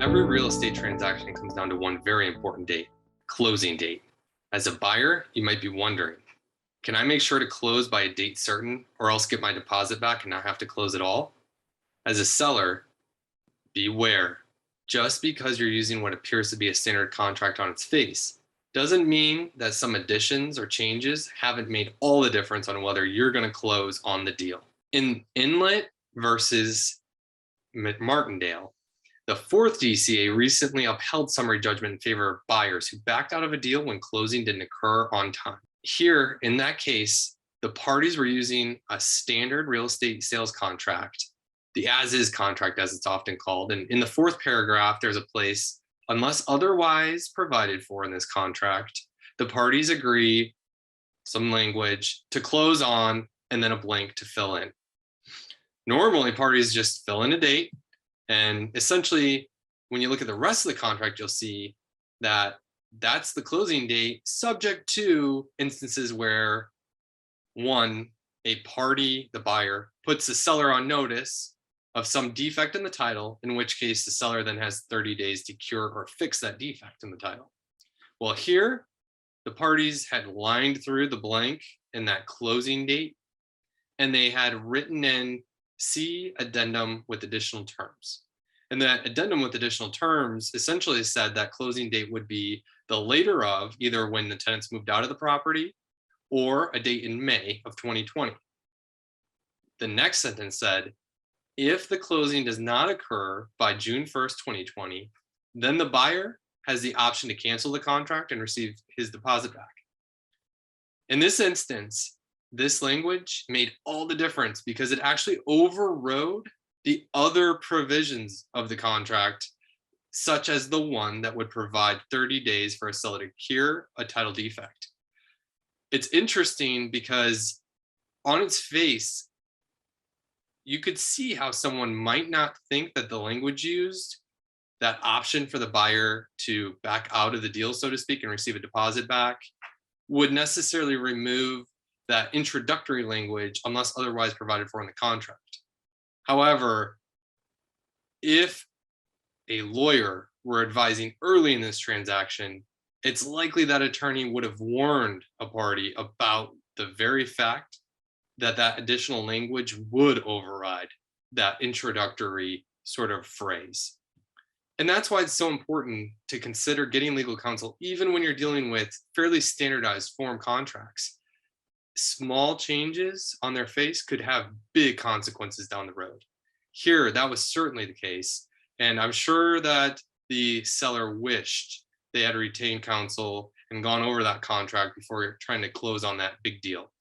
Every real estate transaction comes down to one very important date, closing date. As a buyer, you might be wondering, can I make sure to close by a date certain or else get my deposit back and not have to close at all? As a seller, beware. Just because you're using what appears to be a standard contract on its face doesn't mean that some additions or changes haven't made all the difference on whether you're going to close on the deal. In Inlet versus Martindale, the fourth DCA recently upheld summary judgment in favor of buyers who backed out of a deal when closing didn't occur on time. Here, in that case, the parties were using a standard real estate sales contract, the as-is contract, as it's often called. And in the fourth paragraph, there's a place, unless otherwise provided for in this contract, the parties agree, some language, to close on, and then a blank to fill in. Normally, parties just fill in a date. And essentially, when you look at the rest of the contract, you'll see that that's the closing date, subject to instances where, one, a party, the buyer, puts the seller on notice of some defect in the title, in which case the seller then has 30 days to cure or fix that defect in the title. Well, here, the parties had lined through the blank in that closing date, and they had written in C addendum with additional terms. And that addendum with additional terms essentially said that closing date would be the later of either when the tenants moved out of the property or a date in May of 2020. The next sentence said, if the closing does not occur by June 1st, 2020, then the buyer has the option to cancel the contract and receive his deposit back. In this instance, this language made all the difference because it actually overrode the other provisions of the contract, such as the one that would provide 30 days for a seller to cure a title defect. It's interesting because on its face, you could see how someone might not think that the language used, that option for the buyer to back out of the deal, so to speak, and receive a deposit back, would necessarily remove that introductory language unless otherwise provided for in the contract. However, if a lawyer were advising early in this transaction, it's likely that attorney would have warned a party about the very fact that that additional language would override that introductory sort of phrase. And that's why it's so important to consider getting legal counsel, even when you're dealing with fairly standardized form contracts. Small changes on their face could have big consequences down the road. Here, that was certainly the case. And I'm sure that the seller wished they had retained counsel and gone over that contract before trying to close on that big deal.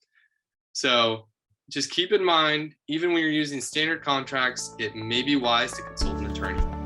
So just keep in mind, even when you're using standard contracts, it may be wise to consult an attorney.